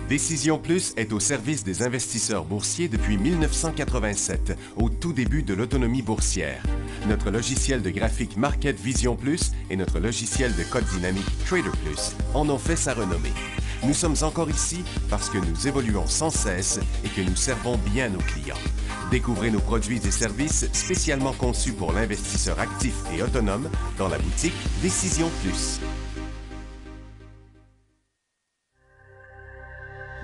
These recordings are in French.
Décision Plus est au service des investisseurs boursiers depuis 1987, au tout début de l'autonomie boursière. Notre logiciel de graphique Market Vision Plus et notre logiciel de code dynamique Trader Plus en ont fait sa renommée. Nous sommes encore ici parce que nous évoluons sans cesse et que nous servons bien nos clients. Découvrez nos produits et services spécialement conçus pour l'investisseur actif et autonome dans la boutique Décision Plus.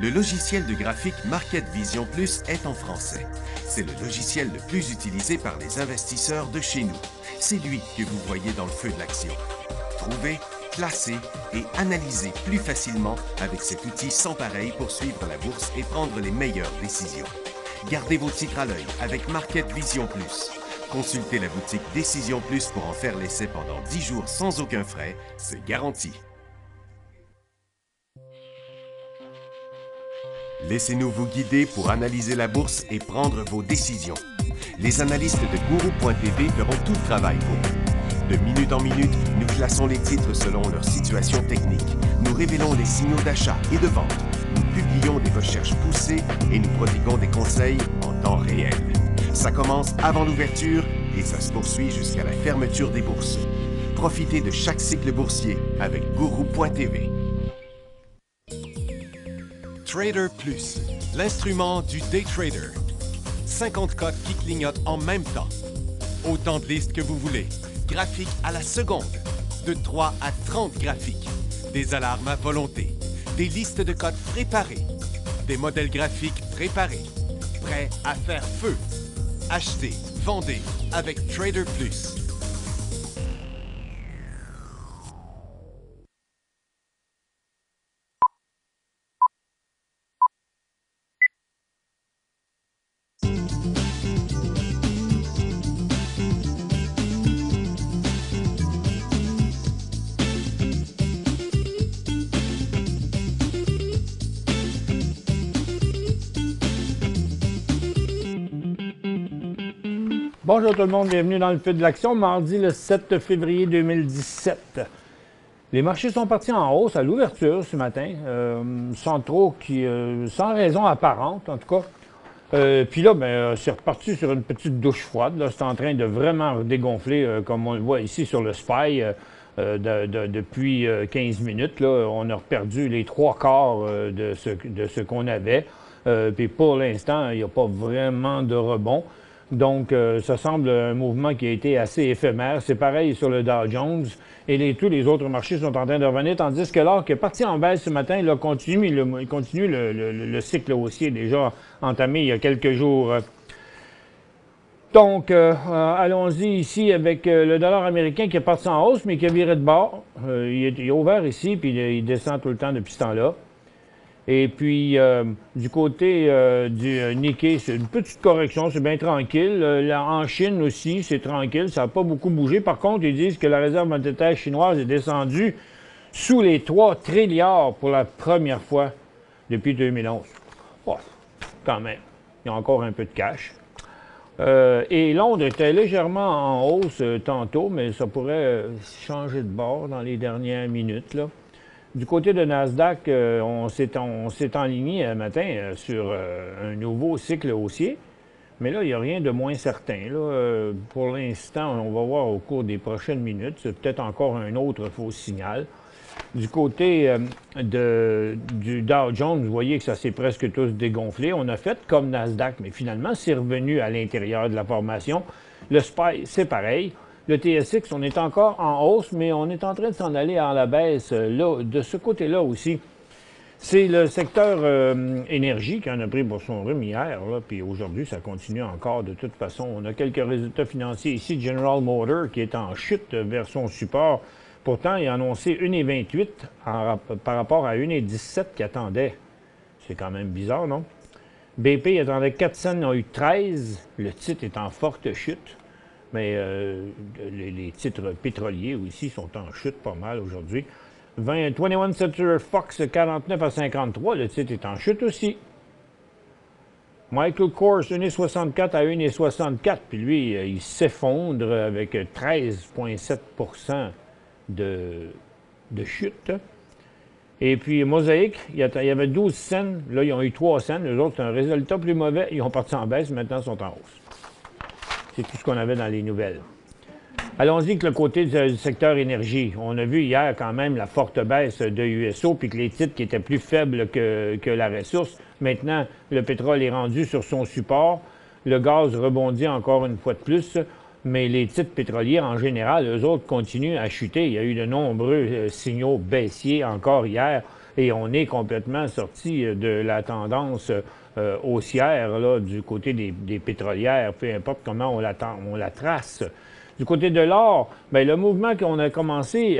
Le logiciel de graphique Market Vision Plus est en français. C'est le logiciel le plus utilisé par les investisseurs de chez nous. C'est lui que vous voyez dans le feu de l'action. Trouvez, classez et analysez plus facilement avec cet outil sans pareil pour suivre la bourse et prendre les meilleures décisions. Gardez vos titres à l'œil avec Market Vision Plus. Consultez la boutique Décision Plus pour en faire l'essai pendant 10 jours sans aucun frais, c'est garanti. Laissez-nous vous guider pour analyser la bourse et prendre vos décisions. Les analystes de Guru.tv feront tout le travail pour vous. De minute en minute, nous classons les titres selon leur situation technique. Nous révélons les signaux d'achat et de vente. Nous publions des recherches poussées et nous prodiguons des conseils en temps réel. Ça commence avant l'ouverture et ça se poursuit jusqu'à la fermeture des bourses. Profitez de chaque cycle boursier avec Guru.tv. Trader Plus, l'instrument du day trader. 50 cotes qui clignotent en même temps. Autant de listes que vous voulez. Graphiques à la seconde. De 3 à 30 graphiques. Des alarmes à volonté. Des listes de cotes préparées. Des modèles graphiques préparés. Prêts à faire feu. Achetez, vendez avec Trader Plus. Bonjour tout le monde, bienvenue dans le feu de l'action, mardi le 7 février 2017. Les marchés sont partis en hausse à l'ouverture ce matin, sans raison apparente en tout cas. Puis là, c'est reparti sur une petite douche froide. C'est en train de vraiment dégonfler, comme on le voit ici sur le SPY. Depuis 15 minutes, là, on a perdu les 3/4 de ce qu'on avait. Puis pour l'instant, il n'y a pas vraiment de rebond. Donc, ça semble un mouvement qui a été assez éphémère. C'est pareil sur le Dow Jones et tous les autres marchés sont en train de revenir, tandis que l'or qui est parti en baisse ce matin, il continue le cycle haussier déjà entamé il y a quelques jours. Donc, allons-y ici avec le dollar américain qui est parti en hausse, mais qui a viré de bord. Il est ouvert ici, puis il descend tout le temps depuis ce temps-là. Et puis, du côté du Nikkei, c'est une petite correction, c'est bien tranquille. En Chine aussi, c'est tranquille, ça n'a pas beaucoup bougé. Par contre, ils disent que la réserve monétaire chinoise est descendue sous les 3 trilliards pour la première fois depuis 2011. Oh, quand même, il y a encore un peu de cash. Et Londres était légèrement en hausse tantôt, mais ça pourrait changer de bord dans les dernières minutes, là. Du côté de Nasdaq, on s'est enligné un matin sur un nouveau cycle haussier, mais là, il n'y a rien de moins certain. Là, pour l'instant, on va voir au cours des prochaines minutes. C'est peut-être encore un autre faux signal. Du côté du Dow Jones, vous voyez que ça s'est presque tous dégonflé. On a fait comme Nasdaq, mais finalement, c'est revenu à l'intérieur de la formation. Le SPY, c'est pareil. Le TSX, on est encore en hausse, mais on est en train de s'en aller à la baisse. Là, de ce côté-là aussi, c'est le secteur énergie qui en a pris pour son rhume hier, là, puis aujourd'hui, ça continue encore de toute façon. On a quelques résultats financiers ici. General Motors qui est en chute vers son support. Pourtant, il a annoncé 1,28 par rapport à 1,17 qu'il attendait. C'est quand même bizarre, non? BP attendait 4 cents, il a eu 13. Le titre est en forte chute. Mais les titres pétroliers aussi sont en chute pas mal aujourd'hui. 21 Century Fox 49 à 53, le titre est en chute aussi. Michael Kors 1,64 à 1,64, puis lui, il s'effondre avec 13,7 de chute. Et puis, Mosaïque, il y avait 12 cents. Là, ils ont eu 3 cents. Les autres, c'est un résultat plus mauvais. Ils ont parti en baisse. Maintenant, ils sont en hausse. C'est tout ce qu'on avait dans les nouvelles. Allons-y avec le côté du secteur énergie. On a vu hier quand même la forte baisse de USO, puis que les titres qui étaient plus faibles que la ressource. Maintenant, le pétrole est rendu sur son support. Le gaz rebondit encore une fois de plus. Mais les titres pétroliers, en général, eux autres, continuent à chuter. Il y a eu de nombreux signaux baissiers encore hier et on est complètement sorti de la tendance haussière là, du côté des pétrolières, peu importe comment on la trace. Du côté de l'or, bien, le mouvement qu'on a commencé,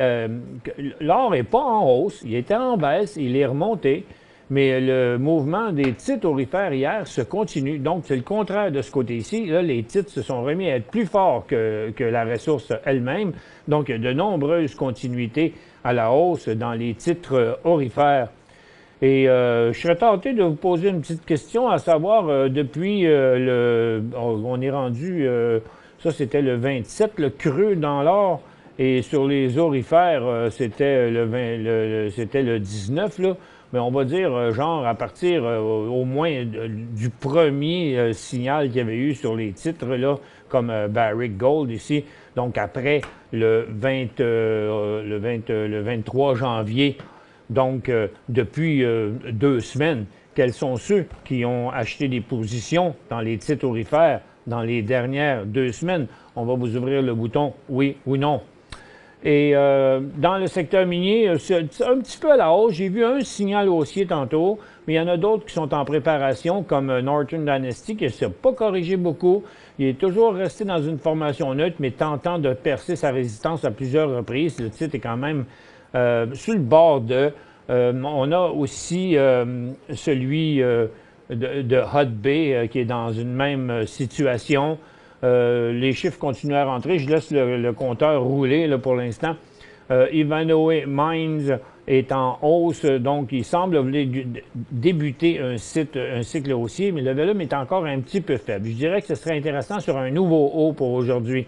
l'or n'est pas en hausse, il était en baisse, il est remonté. Mais le mouvement des titres aurifères hier se continue. Donc, c'est le contraire de ce côté-ci. Là, les titres se sont remis à être plus forts que la ressource elle-même. Donc, il y a de nombreuses continuités à la hausse dans les titres aurifères. Et je serais tenté de vous poser une petite question, à savoir, depuis on est rendu, ça c'était le 27, le creux dans l'or. Et sur les aurifères, c'était le 19, là. Mais on va dire, genre, à partir au moins du premier signal qu'il y avait eu sur les titres, là, comme Barrick Gold ici, donc après le 23 janvier, donc depuis 2 semaines, quels sont ceux qui ont acheté des positions dans les titres aurifères dans les dernières 2 semaines? On va vous ouvrir le bouton « Oui » ou « Non ». Et dans le secteur minier, c'est un petit peu à la hausse. J'ai vu un signal haussier tantôt, mais il y en a d'autres qui sont en préparation, comme Northern Dynasty, qui ne s'est pas corrigé beaucoup. Il est toujours resté dans une formation neutre, mais tentant de percer sa résistance à plusieurs reprises. Le titre est quand même sur le bord de... on a aussi celui de Hut Bay qui est dans une même situation. Les chiffres continuent à rentrer. Je laisse le compteur rouler là, pour l'instant. Ivanhoe Mines est en hausse, donc il semble débuter un cycle haussier, mais le volume est encore un petit peu faible. Je dirais que ce serait intéressant sur un nouveau haut pour aujourd'hui.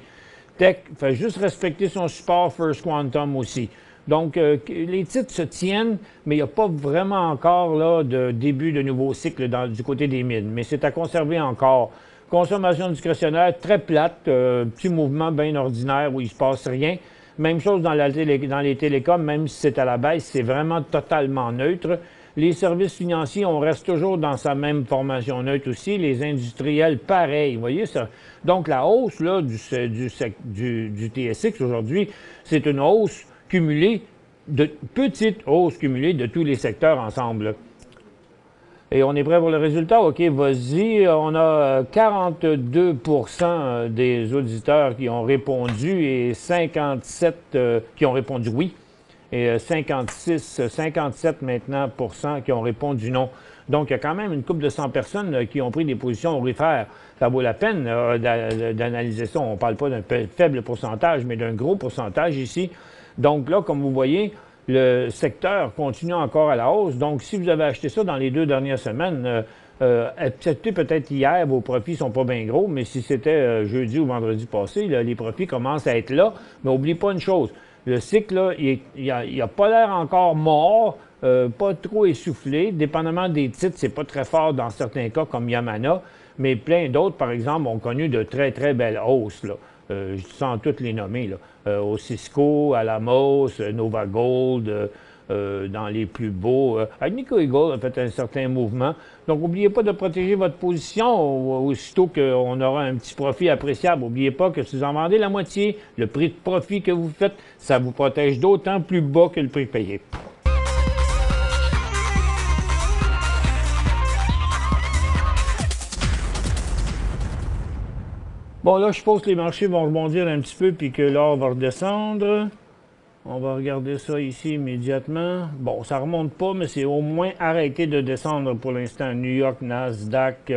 Tech fait juste respecter son support First Quantum aussi. Donc, les titres se tiennent, mais il n'y a pas vraiment encore là, de début de nouveau cycle du côté des mines. Mais c'est à conserver encore. Consommation discrétionnaire très plate, petit mouvement bien ordinaire où il ne se passe rien. Même chose dans les télécoms, même si c'est à la baisse, c'est vraiment totalement neutre. Les services financiers, on reste toujours dans sa même formation neutre aussi. Les industriels, pareil. Vous voyez ça? Donc, la hausse là, du TSX aujourd'hui, c'est une hausse cumulée, petite hausse cumulée de tous les secteurs ensemble, là. Et on est prêt pour le résultat? OK, vas-y. On a 42 des auditeurs qui ont répondu et 57 qui ont répondu oui. Et 57 maintenant qui ont répondu non. Donc, il y a quand même une couple de 100 personnes qui ont pris des positions aurifères. Ça vaut la peine d'analyser ça. On ne parle pas d'un faible pourcentage, mais d'un gros pourcentage ici. Donc là, comme vous voyez, le secteur continue encore à la hausse. Donc, si vous avez acheté ça dans les 2 dernières semaines, acceptez peut-être hier, vos profits ne sont pas bien gros, mais si c'était jeudi ou vendredi passé, là, les profits commencent à être là. Mais n'oubliez pas une chose, le cycle, là, il n'a pas l'air encore mort, pas trop essoufflé. Dépendamment des titres, c'est pas très fort dans certains cas, comme Yamana, mais plein d'autres, par exemple, ont connu de très, très belles hausses, là. Sans toutes les nommer, là. Au Cisco, Alamos, Nova Gold, dans les plus beaux. Agnico Eagle a fait un certain mouvement. Donc, n'oubliez pas de protéger votre position aussitôt qu'on aura un petit profit appréciable. N'oubliez pas que si vous en vendez la moitié, le prix de profit que vous faites, ça vous protège d'autant plus bas que le prix payé. Bon, là, je suppose que les marchés vont rebondir un petit peu puis que l'or va redescendre. On va regarder ça ici immédiatement. Bon, ça remonte pas, mais c'est au moins arrêté de descendre pour l'instant. New York, Nasdaq,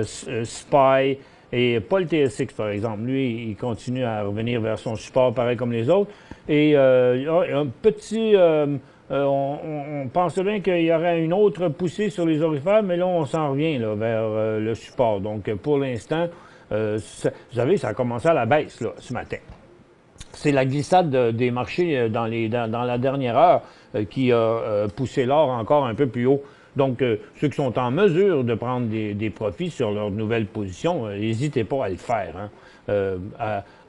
SPY et pas le TSX, par exemple. Lui, il continue à revenir vers son support, pareil comme les autres. Et un petit... on pensait bien qu'il y aurait une autre poussée sur les aurifères, mais là, on s'en revient là, vers le support. Donc, pour l'instant... vous savez, ça a commencé à la baisse là, ce matin. c'est la glissade des marchés dans la dernière heure qui a poussé l'or encore un peu plus haut. Donc, ceux qui sont en mesure de prendre des profits sur leur nouvelle position, n'hésitez pas à le faire.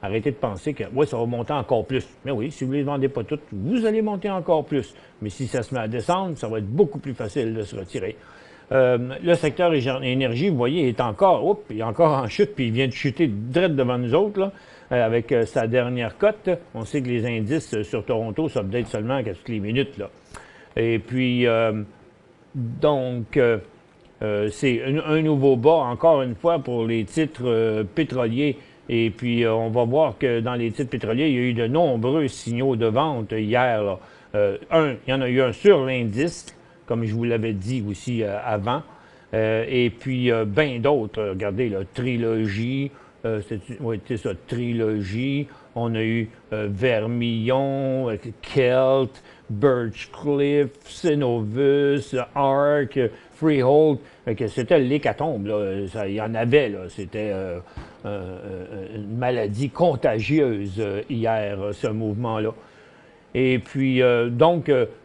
Arrêtez de penser que ça va monter encore plus. Mais oui, si vous ne les vendez pas toutes, vous allez monter encore plus. Mais si ça se met à descendre, ça va être beaucoup plus facile de se retirer. Le secteur énergie, vous voyez, il est encore en chute, puis il vient de chuter direct devant nous autres, là, avec sa dernière cote. On sait que les indices sur Toronto s'updatent seulement à toutes les minutes, là. Et puis, c'est un nouveau bas, encore une fois, pour les titres pétroliers. Et puis, on va voir que dans les titres pétroliers, il y a eu de nombreux signaux de vente hier, là. Il y en a eu un sur l'indice, comme je vous l'avais dit aussi avant. Et puis, bien d'autres. Regardez, là, Trilogy, c'est ça, Trilogy. On a eu Vermillon, Kelt, Birchcliff, Cenovus, Arc, Freehold. C'était l'hécatombe, là. Il y en avait, là. C'était une maladie contagieuse hier, ce mouvement-là. Et puis,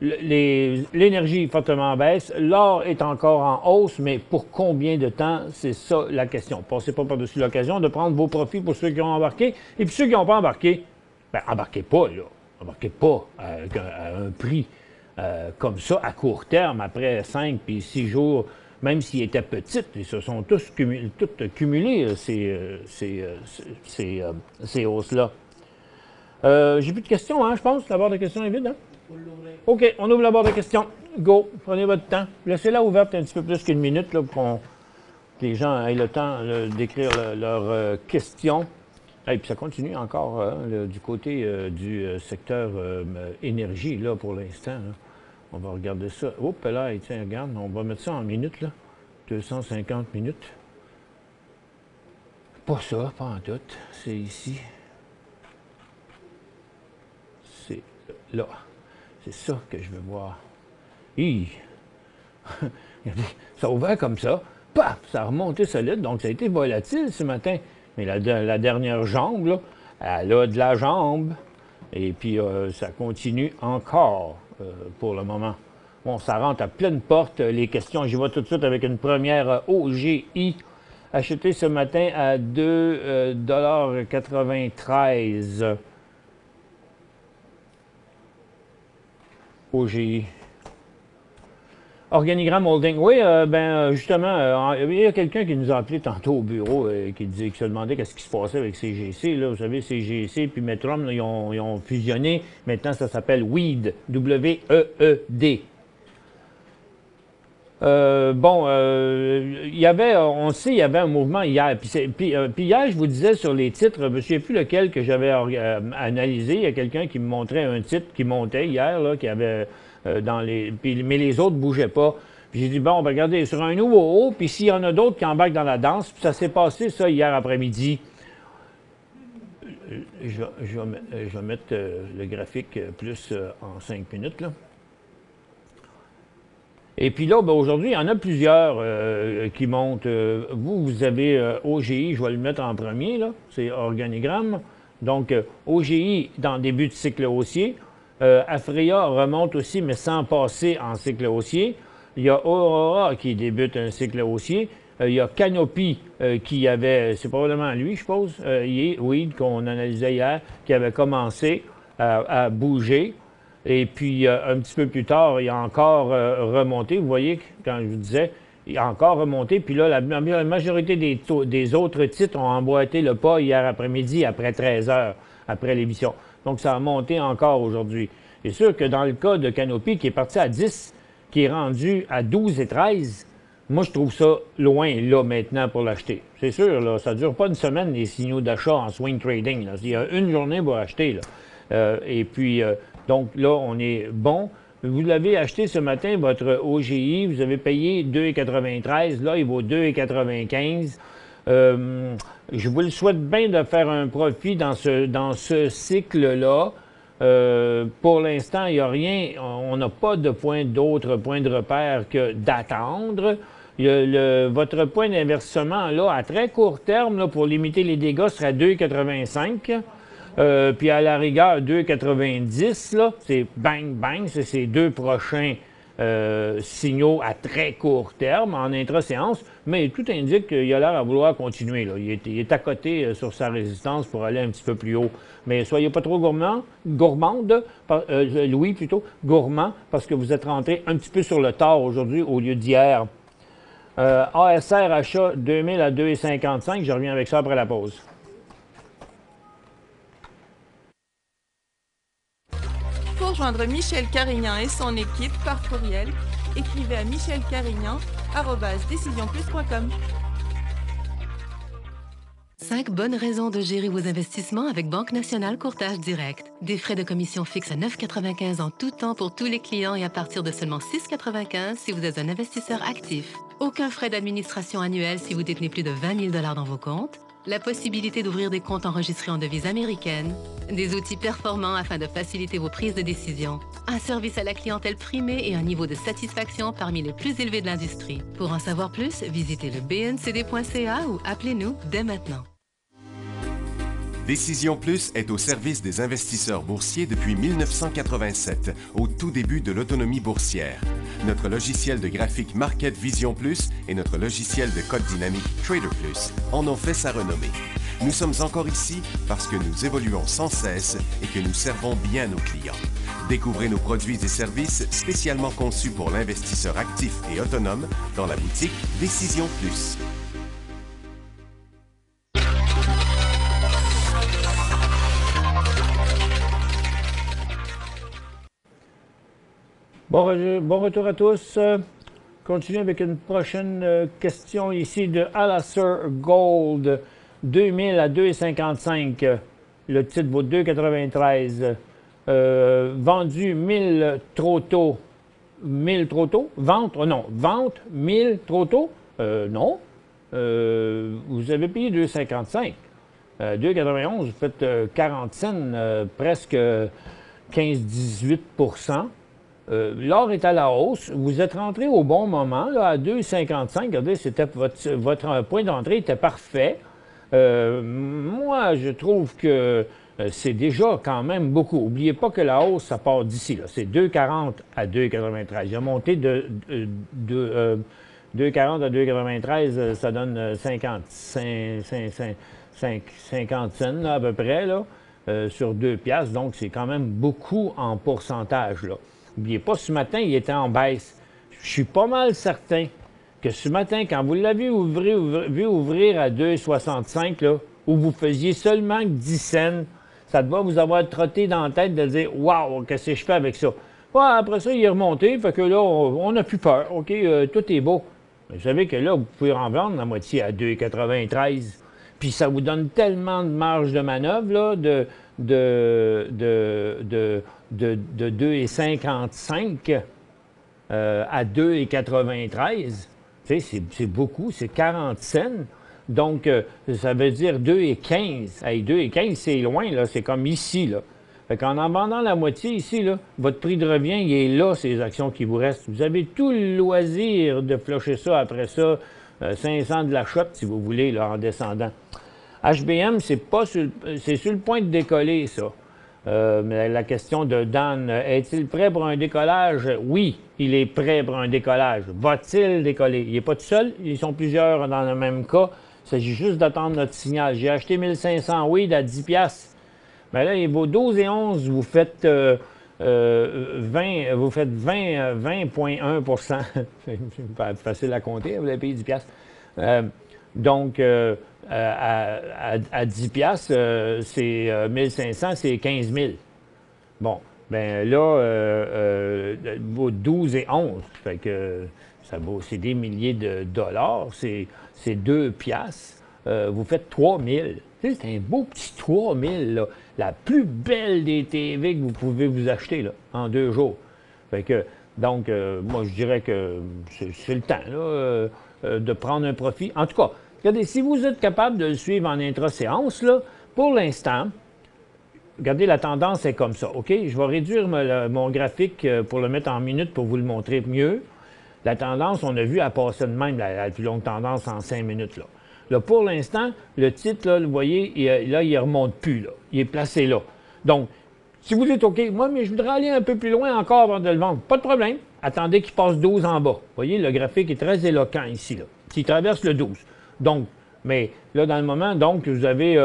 l'énergie fortement baisse. L'or est encore en hausse, mais pour combien de temps? C'est ça la question. Passez pas par-dessus l'occasion de prendre vos profits pour ceux qui ont embarqué. Et puis ceux qui n'ont pas embarqué, bien, embarquez pas, là. Embarquez pas à un prix comme ça, à court terme, après 5 puis 6 jours, même s'ils étaient petites. Ils se sont tous cumulés, ces hausses-là. J'ai plus de questions, hein, je pense. La barre de questions est vide, hein? OK, on ouvre la barre de questions. Go, prenez votre temps. Laissez-la ouverte un petit peu plus qu'une minute là, pour que les gens aient le temps d'écrire leurs questions. Et puis ça continue encore du côté du secteur énergie, là, pour l'instant. Là. On va regarder ça. Oups, là, tiens, regarde, on va mettre ça en minutes, là. 250 minutes. Pas ça, pas en tout. C'est ici. C'est là. C'est ça que je veux voir. Regardez, ça a ouvert comme ça. Paf! Ça a remonté solide. Donc, ça a été volatile ce matin. Mais la dernière jambe, là, elle a de la jambe. Et puis, ça continue encore pour le moment. Bon, ça rentre à pleine porte. Les questions, j'y vais tout de suite avec une première OGI. Acheté ce matin à 2,93 $. OGI. Organigramme Holding. Oui, justement, il y a quelqu'un qui nous a appelé tantôt au bureau qui se demandait qu'est-ce qui se passait avec CGC. Là. Vous savez, CGC puis Metrum, là, ils ont fusionné. Maintenant, ça s'appelle WEED. W-E-E-D. Il y avait, on sait, il y avait un mouvement hier. Puis hier, je vous disais sur les titres, je ne sais plus lequel que j'avais analysé. Il y a quelqu'un qui me montrait un titre qui montait hier, là, qui avait mais les autres ne bougeaient pas. Puis j'ai dit, bon, ben, regardez, sur un nouveau haut, puis s'il y en a d'autres qui embarquent dans la danse, puis ça s'est passé, ça, hier après-midi. Je vais mettre le graphique plus en 5 minutes, là. Et puis là, ben, aujourd'hui, il y en a plusieurs qui montent. Vous avez OGI, je vais le mettre en premier, là, c'est organigramme. Donc, OGI dans le début de cycle haussier. Afrea remonte aussi, mais sans passer en cycle haussier. Il y a Aurora qui débute un cycle haussier. Il y a Canopy qui avait, c'est probablement lui, je suppose, oui, qu'on analysait hier, qui avait commencé à bouger. Et puis, un petit peu plus tard, il a encore remonté. Vous voyez, quand je vous disais, il a encore remonté. Puis là, la majorité des autres titres ont emboîté le pas hier après-midi, après 13 heures, après l'émission. Donc, ça a monté encore aujourd'hui. C'est sûr que dans le cas de Canopy, qui est parti à 10, qui est rendu à 12 et 13, moi, je trouve ça loin, là, maintenant, pour l'acheter. C'est sûr, là, ça ne dure pas une semaine, les signaux d'achat en swing trading. Là. Il y a une journée pour acheter, là. Et puis, donc là, on est bon. Vous l'avez acheté ce matin, votre OGI, vous avez payé 2,93. Là, il vaut 2,95. Je vous le souhaite bien de faire un profit dans ce cycle-là. Pour l'instant, il n'y a rien. On n'a pas d'autre point de repère que d'attendre. Votre point d'inversement, là, à très court terme, là, pour limiter les dégâts, serait 2,85. Puis à la rigueur, 2,90, là, c'est bang, bang, c'est ces deux prochains signaux à très court terme en intra-séance, mais tout indique qu'il a l'air à vouloir continuer. Là. Il est à côté sur sa résistance pour aller un petit peu plus haut. Mais soyez pas trop gourmande, Louis plutôt, gourmand, parce que vous êtes rentré un petit peu sur le tard aujourd'hui au lieu d'hier. ASR achat 2000 à 2,55, je reviens avec ça après la pause. Pour joindre Michel Carignan et son équipe par courriel, écrivez à michelcarignan@decisionplus.com. 5 bonnes raisons de gérer vos investissements avec Banque Nationale Courtage Direct. Des frais de commission fixes à 9,95 en tout temps pour tous les clients et à partir de seulement 6,95 si vous êtes un investisseur actif. Aucun frais d'administration annuel si vous détenez plus de 20 000 $ dans vos comptes. La possibilité d'ouvrir des comptes enregistrés en devise américaine. Des outils performants afin de faciliter vos prises de décision. Un service à la clientèle primé et un niveau de satisfaction parmi les plus élevés de l'industrie. Pour en savoir plus, visitez le bncd.ca ou appelez-nous dès maintenant. Décision Plus est au service des investisseurs boursiers depuis 1987, au tout début de l'autonomie boursière. Notre logiciel de graphique Market Vision Plus et notre logiciel de code dynamique Trader Plus en ont fait sa renommée. Nous sommes encore ici parce que nous évoluons sans cesse et que nous servons bien nos clients. Découvrez nos produits et services spécialement conçus pour l'investisseur actif et autonome dans la boutique Décision Plus. Bon retour à tous. Continue avec une prochaine question ici de Alastair Gold. 2000 à 2,55. Le titre vaut 2,93. Vendu 1000 trop tôt. 1000 trop tôt? Vente? Non. Vente 1000 trop tôt? Non. Vous avez payé 2,55. 2,91, vous faites 40 cents, presque 15-18 %. L'or est à la hausse. Vous êtes rentré au bon moment, là, à 2,55. Regardez, c'était votre point d'entrée était parfait. Moi, je trouve que c'est déjà quand même beaucoup. N'oubliez pas que la hausse, ça part d'ici. C'est 2,40 à 2,93. Il a monté de 2,40 à 2,93, ça donne 50 cents là, à peu près, là, sur 2 piastres. Donc, c'est quand même beaucoup en pourcentage, là. N'oubliez pas, ce matin, il était en baisse. Je suis pas mal certain que ce matin, quand vous l'avez vu ouvrir à 2,65, là, où vous faisiez seulement 10 cents, ça doit vous avoir trotté dans la tête de dire « Wow, qu'est-ce que je fais avec ça? » Ouais, après ça, il est remonté, fait que là, on n'a plus peur. OK, tout est beau. Mais vous savez que là, vous pouvez en vendre la moitié à 2,93. Puis ça vous donne tellement de marge de manœuvre, là, de 2,55 à 2,93. Tu sais, c'est beaucoup, c'est 40 cents. Donc, ça veut dire 2,15. Hey, 2,15, c'est loin, là, c'est comme ici, là. Fait qu'en vendant la moitié ici, là, votre prix de revient, il est là, ces actions qui vous restent. Vous avez tout le loisir de flusher ça après ça, 500 de la shot, si vous voulez, là, en descendant. HBM, c'est sur le point de décoller, ça. Mais la question de Dan, est-il prêt pour un décollage? Oui, il est prêt pour un décollage. Va-t-il décoller? Il n'est pas tout seul, ils sont plusieurs dans le même cas. Il s'agit juste d'attendre notre signal. J'ai acheté 1500 weed à 10 piastres. Mais là, il vaut 12 et 11, vous faites 20,1 %. C'est pas facile à compter, vous avez payé 10 piastres. Donc, à 10 piastres, c'est 1500, c'est 15 000. Bon, bien là, vaut 12 et 11. Fait que ça vaut, c'est des milliers de dollars, c'est 2 piastres. Vous faites 3 000. Tu sais, c'est un beau petit 3 000, là. La plus belle des TV que vous pouvez vous acheter, là, en 2 jours. Fait que, donc, moi, je dirais que c'est le temps, là, de prendre un profit. En tout cas, regardez, si vous êtes capable de le suivre en intra-séance, là, pour l'instant, regardez, la tendance est comme ça, OK? Je vais réduire mon graphique pour le mettre en minutes pour vous le montrer mieux. La tendance, on a vu, elle passer de même, la plus longue tendance en 5 minutes, là. Là, pour l'instant, le titre, là, vous voyez, il ne remonte plus. Là. Il est placé là. Donc, si vous dites, OK, moi, mais je voudrais aller un peu plus loin encore avant de le vendre, pas de problème. Attendez qu'il passe 12 en bas. Vous voyez, le graphique est très éloquent ici. Là. S'il traverse le 12. Donc, mais là, dans le moment, donc, vous avez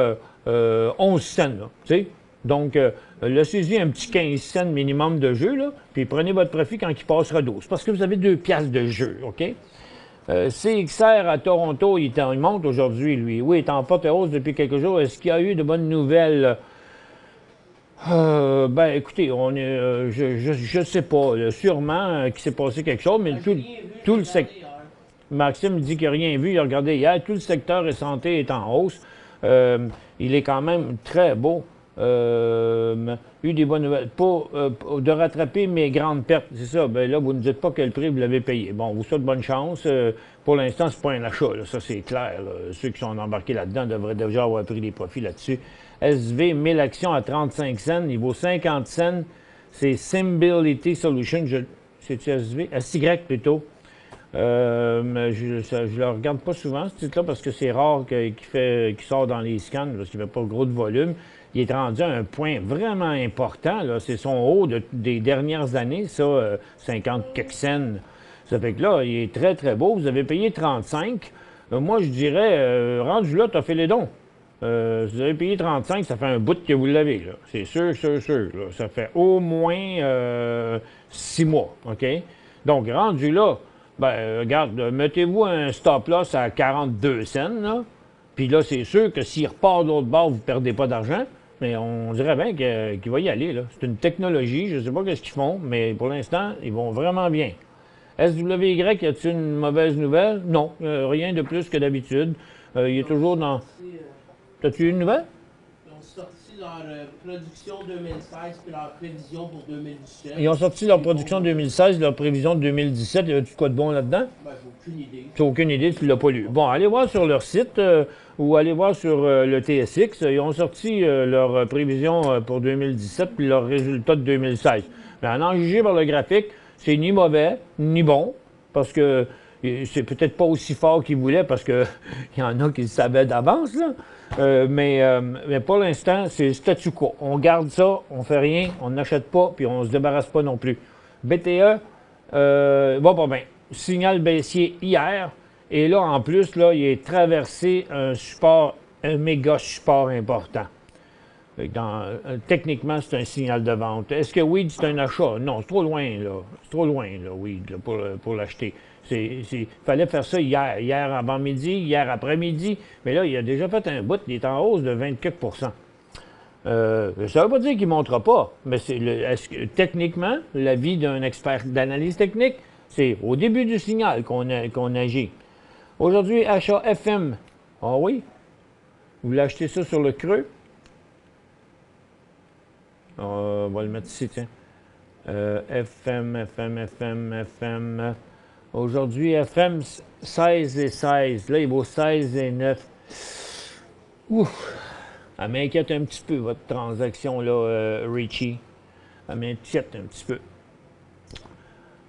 11 cents. Là, tu sais? Donc, laissez-y un petit 15 cents minimum de jeu, là, puis prenez votre profit quand il passera 12. Parce que vous avez 2 piastres de jeu, OK? CXR à Toronto, il monte aujourd'hui, lui. Oui, il est en forte hausse depuis quelques jours. Est-ce qu'il y a eu de bonnes nouvelles? Ben, écoutez, je ne sais pas. Là, sûrement qu'il s'est passé quelque chose, mais tout le secteur... Maxime dit qu'il n'a rien vu. Il a regardé hier. Tout le secteur de santé est en hausse. Il est quand même très beau. Eu des bonnes nouvelles. Pour de rattraper mes grandes pertes, c'est ça. Ben là, vous ne dites pas quel prix vous l'avez payé. Bon, vous souhaite bonne chance. Pour l'instant, c'est pas un achat. Là. Ça, c'est clair. Là. Ceux qui sont embarqués là-dedans devraient déjà avoir pris des profits là-dessus. SV, 1000 actions à 35 cents. Il vaut 50 cents. C'est Symbility Solutions. C'est-tu SV? SY plutôt. Je ne le regarde pas souvent, ce titre-là, parce que c'est rare qu'il sort dans les scans, parce qu'il ne fait pas gros de volume. Il est rendu à un point vraiment important. C'est son haut des dernières années, ça, 50 quelques cents. Ça fait que là, il est très, très beau. Vous avez payé 35. Moi, je dirais, rendu là, tu as fait les dons. Si vous avez payé 35, ça fait un bout que vous l'avez. Là. C'est sûr, sûr, sûr. Là. Ça fait au moins 6 mois. OK? Donc, rendu là, ben, regarde, mettez-vous un stop-loss à 42 cents. Là. Puis là, c'est sûr que s'il repart de l'autre bord, vous ne perdez pas d'argent. Mais on dirait bien qu'il va y aller. C'est une technologie. Je ne sais pas ce qu'ils font, mais pour l'instant, ils vont vraiment bien. SWY, y a-t-il une mauvaise nouvelle? Non, rien de plus que d'habitude. Il est toujours dans... T'as-tu une nouvelle? Ils ont sorti leur production 2016 puis leur prévision pour 2017. Ils ont sorti leur production 2016 leur prévision de 2017. Y a-tu quoi de bon là-dedans? Ben, j'ai aucune idée. Tu n'as aucune idée, tu ne l'as pas lu. Bon, allez voir sur leur site ou allez voir sur le TSX. Ils ont sorti leur prévision pour 2017 puis leurs résultats de 2016. Mais en en juger par le graphique, c'est ni mauvais, ni bon, parce que c'est peut-être pas aussi fort qu'ils voulaient, parce qu'il y en a qui le savaient d'avance, là. Mais pour l'instant, c'est statu quo. On garde ça, on fait rien, on n'achète pas, puis on se débarrasse pas non plus. BTE, va pas bien. Signal baissier hier, et là, en plus, là, il est traversé un méga support important. Techniquement, c'est un signal de vente. Est-ce que Weed, c'est un achat? Non, c'est trop loin, là. C'est trop loin, là, Weed, là, pour l'acheter. Il fallait faire ça hier avant-midi, hier après-midi, mais là, il a déjà fait un bout, il est en hausse de 24 %. Ça ne veut pas dire qu'il ne montera pas, mais techniquement, l'avis d'un expert d'analyse technique, c'est au début du signal qu'on agit. Aujourd'hui, achat FM. Ah oui? Vous voulez acheter ça sur le creux? On va le mettre ici, tiens. FM. Aujourd'hui, FM 16 et 16. Là, il vaut 16 et 9. Ouf! Elle m'inquiète un petit peu, votre transaction, là, Richie. Elle m'inquiète un petit peu.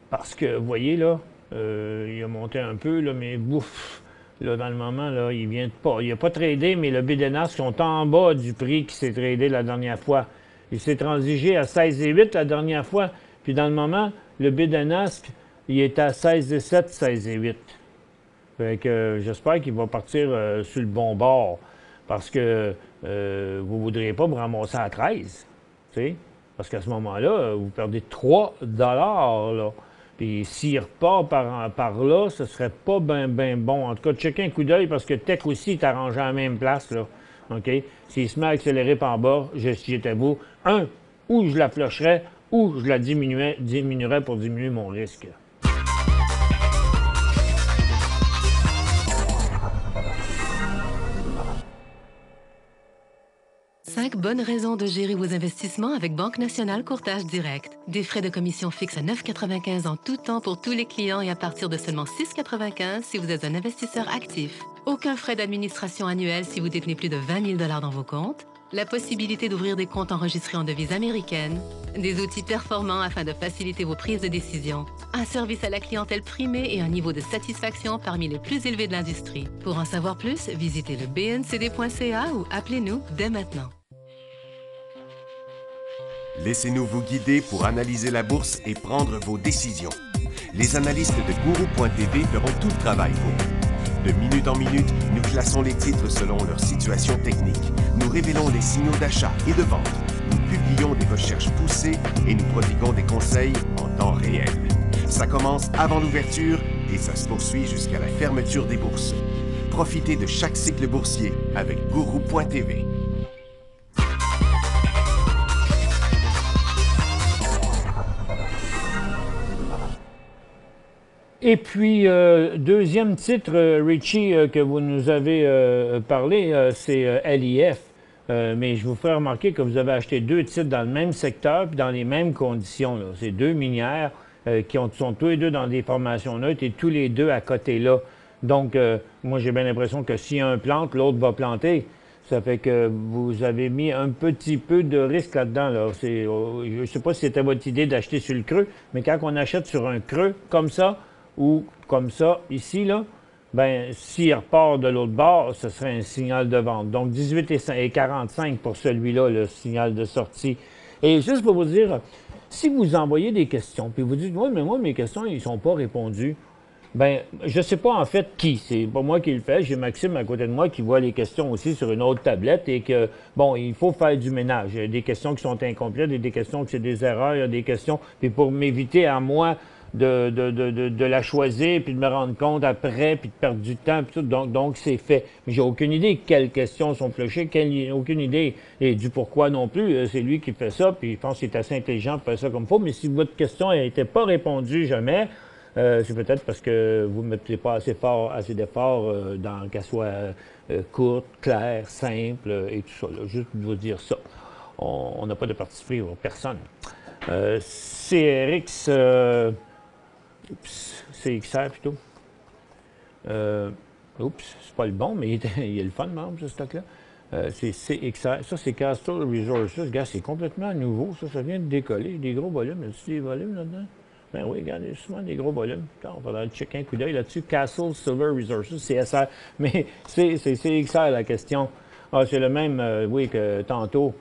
Parce que, vous voyez, là, il a monté un peu, là, mais bouf! Là, dans le moment, là, il vient de pas. Il n'a pas tradé, mais le bid and ask sont en bas du prix qui s'est tradé la dernière fois. Il s'est transigé à 16 et 8 la dernière fois. Puis dans le moment, le bid and ask, il est à 16 et 7, 16 et 8. Fait que j'espère qu'il va partir sur le bon bord. Parce que vous ne voudriez pas me ramasser à 13. T'sais? Parce qu'à ce moment-là, vous perdez 3 $. Là. Puis s'il repart par là, ce serait pas bien bon. En tout cas, checkez un coup d'œil parce que Tech aussi est arrangé à la même place. Là. OK? S'il se met à accélérer par bas, j'étais vous. Ou je la flusherais, ou je la diminuerais pour diminuer mon risque. Cinq bonnes raisons de gérer vos investissements avec Banque Nationale Courtage Direct. Des frais de commission fixes à 9,95 en tout temps pour tous les clients et à partir de seulement 6,95 si vous êtes un investisseur actif. Aucun frais d'administration annuel si vous détenez plus de 20 000 $ dans vos comptes. la possibilité d'ouvrir des comptes enregistrés en devise américaine, des outils performants afin de faciliter vos prises de décision, un service à la clientèle primé et un niveau de satisfaction parmi les plus élevés de l'industrie. Pour en savoir plus, visitez le bncd.ca ou appelez-nous dès maintenant. Laissez-nous vous guider pour analyser la bourse et prendre vos décisions. Les analystes de Guru.tv feront tout le travail pour vous. De minute en minute, nous classons les titres selon leur situation technique. Nous révélons les signaux d'achat et de vente. Nous publions des recherches poussées et nous prodiguons des conseils en temps réel. Ça commence avant l'ouverture et ça se poursuit jusqu'à la fermeture des bourses. Profitez de chaque cycle boursier avec Guru.tv. Et puis, deuxième titre, Richie, que vous nous avez parlé, c'est LIF. Mais je vous ferai remarquer que vous avez acheté deux titres dans le même secteur puis dans les mêmes conditions. C'est deux minières qui sont tous les deux dans des formations neutres et tous les deux à côté là. Donc, moi, j'ai bien l'impression que si un plante, l'autre va planter. Ça fait que vous avez mis un petit peu de risque là-dedans. Là. Je ne sais pas si c'était votre idée d'acheter sur le creux, mais quand on achète sur un creux comme ça, ou comme ça, ici, là, bien, s'il repart de l'autre bord, ce serait un signal de vente. Donc, 18,45 pour celui-là, le signal de sortie. Et juste pour vous dire, si vous envoyez des questions, puis vous dites, oui, mais moi, mes questions, ils ne sont pas répondues, bien, je ne sais pas en fait qui. C'est pas moi qui le fais. J'ai Maxime à côté de moi qui voit les questions aussi sur une autre tablette et que, bon, il faut faire du ménage. Il y a des questions qui sont incomplètes, il y a des questions qui c'est des erreurs, il y a des questions, puis pour m'éviter à moi de la choisir, puis de me rendre compte après, puis de perdre du temps, puis tout. Donc c'est fait. Mais j'ai aucune idée quelles questions sont flushées, aucune idée et du pourquoi non plus. C'est lui qui fait ça, puis je pense qu'il est assez intelligent pour faire ça comme il faut. Mais si votre question n'était pas répondue jamais, c'est peut-être parce que vous ne mettez pas assez d'efforts dans qu'elle soit courte, claire, simple et tout ça. Là. Juste vous dire ça. On n'a pas de parti pris pour personne. CRX... CXR plutôt. Oups, c'est pas le bon, mais il est le fun, même, ce stock-là. C'est CXR. Ça, c'est Castle Resources. Regarde, c'est complètement nouveau. Ça vient de décoller. Des gros volumes. Est-ce des volumes là-dedans? Ben oui, regarde, il y a souvent des gros volumes. On va aller checker un coup d'œil là-dessus. Castle Silver Resources, CSR. Mais c'est CXR la question. Ah, c'est le même, oui, que tantôt.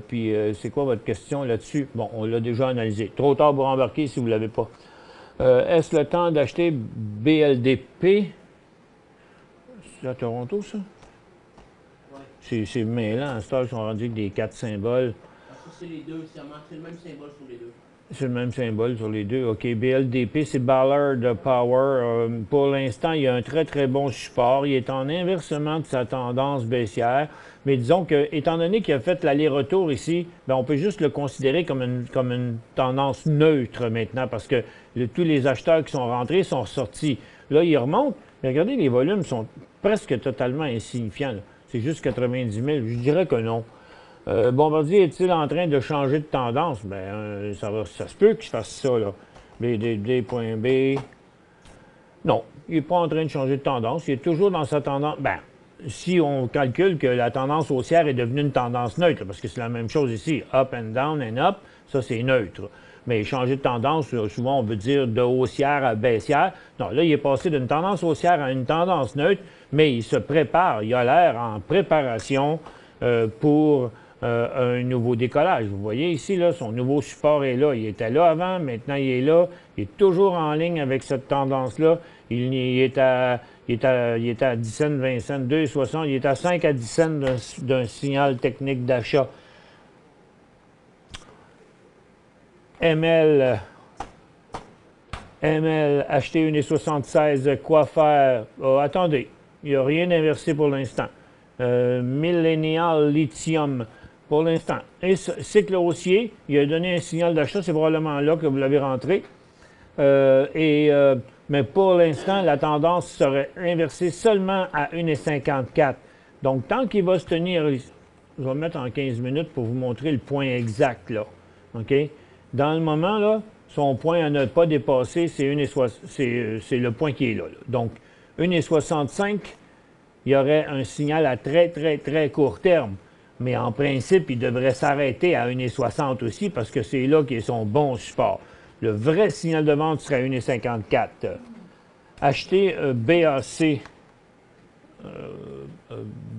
Puis, c'est quoi votre question là-dessus? Bon, on l'a déjà analysé. Trop tard pour embarquer si vous ne l'avez pas. Est-ce le temps d'acheter BLDP? C'est à Toronto, ça? Oui. C'est mêlant. À ce temps, ils sont rendus avec des 4 symboles. Parce que c'est les deux, c'est le même symbole sur les deux. C'est le même symbole sur les deux. OK, BLDP, c'est Ballard Power. Pour l'instant, il y a un très, très bon support. Il est en inversement de sa tendance baissière. Mais disons que, étant donné qu'il a fait l'aller-retour ici, bien, on peut juste le considérer comme une tendance neutre maintenant parce que tous les acheteurs qui sont rentrés sont sortis. Là, ils remontent. Mais regardez, les volumes sont presque totalement insignifiants. C'est juste 90 000. Je dirais que non. Bombardier est-il en train de changer de tendance? Bien, ça se peut qu'il fasse ça, là. BDD.B. Non, il n'est pas en train de changer de tendance. Il est toujours dans sa tendance. Bien, si on calcule que la tendance haussière est devenue une tendance neutre, parce que c'est la même chose ici, up and down and up, ça c'est neutre. Mais changer de tendance, souvent on veut dire de haussière à baissière. Non, là il est passé d'une tendance haussière à une tendance neutre, mais il se prépare, il a l'air en préparation pour un nouveau décollage. Vous voyez ici, là, son nouveau support est là. Il était là avant, maintenant il est là. Il est toujours en ligne avec cette tendance-là. Il est à 10 cents, 20 cents, 2,60. Il est à 5 à 10 cents d'un signal technique d'achat. ML, acheter 1,76, quoi faire? Oh, attendez, il n'y a rien inversé pour l'instant. Millennial Lithium, pour l'instant. Et cycle haussier, il a donné un signal d'achat, c'est probablement là que vous l'avez rentré. Mais pour l'instant, la tendance serait inversée seulement à 1,54. Donc, tant qu'il va se tenir, je vais me mettre en 15 minutes pour vous montrer le point exact, là. OK? Dans le moment, là, son point à ne pas dépasser, c'est le point qui est là. Donc, 1,65, il y aurait un signal à très, très, très court terme. Mais en principe, il devrait s'arrêter à 1,60 aussi parce que c'est là qu'il est son bon support. Le vrai signal de vente serait à 1,54. Acheter BAC.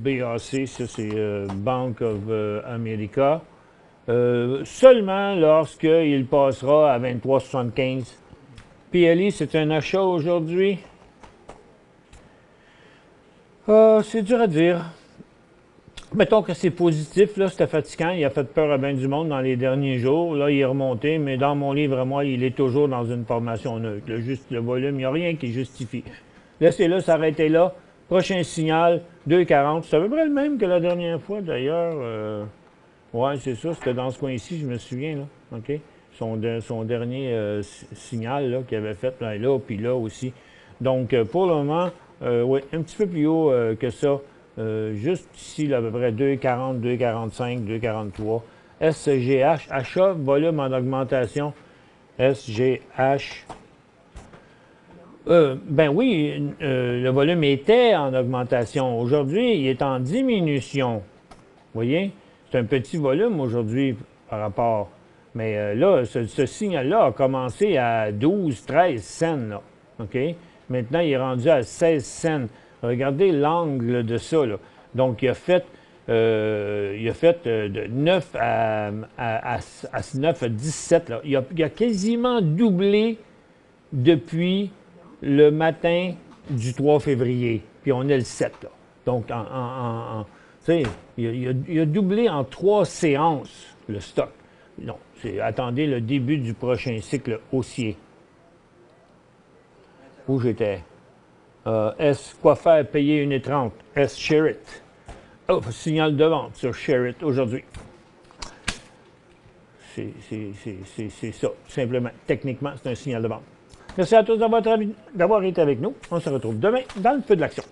BAC, ça c'est Bank of America. Seulement lorsqu'il passera à 23,75. PLI, c'est un achat aujourd'hui. C'est dur à dire. Mettons que c'est positif, là, c'était fatigant. Il a fait peur à bien du monde dans les derniers jours. Là, il est remonté, mais dans mon livre, moi, il est toujours dans une formation neutre. Juste le volume, il n'y a rien qui justifie. Laissez-le s'arrêter là. Prochain signal, 2,40. C'est à peu près le même que la dernière fois, d'ailleurs. Oui, c'est ça. C'était dans ce coin-ci, je me souviens, là. OK? Son dernier signal, là, qu'il avait fait, là, puis là aussi. Donc, pour le moment, oui, un petit peu plus haut que ça. Juste ici, là, à peu près 2,40, 2,45, 2,43. SGH, achat, volume en augmentation. SGH. Ben oui, le volume était en augmentation. Aujourd'hui, il est en diminution. Vous voyez? C'est un petit volume aujourd'hui par rapport. Mais là, ce signal-là a commencé à 12, 13 cents. Là. OK? Maintenant, il est rendu à 16 cents. Regardez l'angle de ça. Là. Donc, il a fait de 9 à 9 à 17. Là. Il a quasiment doublé depuis le matin du 3 février. Puis on est le 7. Là. Donc, tu sais, il a doublé en 3 séances le stock. Non, attendez le début du prochain cycle haussier. Où j'étais? Quoi faire, payer 1,30. Share It. Oh, signal de vente sur Share It aujourd'hui. C'est ça, simplement. Techniquement, c'est un signal de vente. Merci à tous d'avoir été avec nous. On se retrouve demain dans le feu de l'action.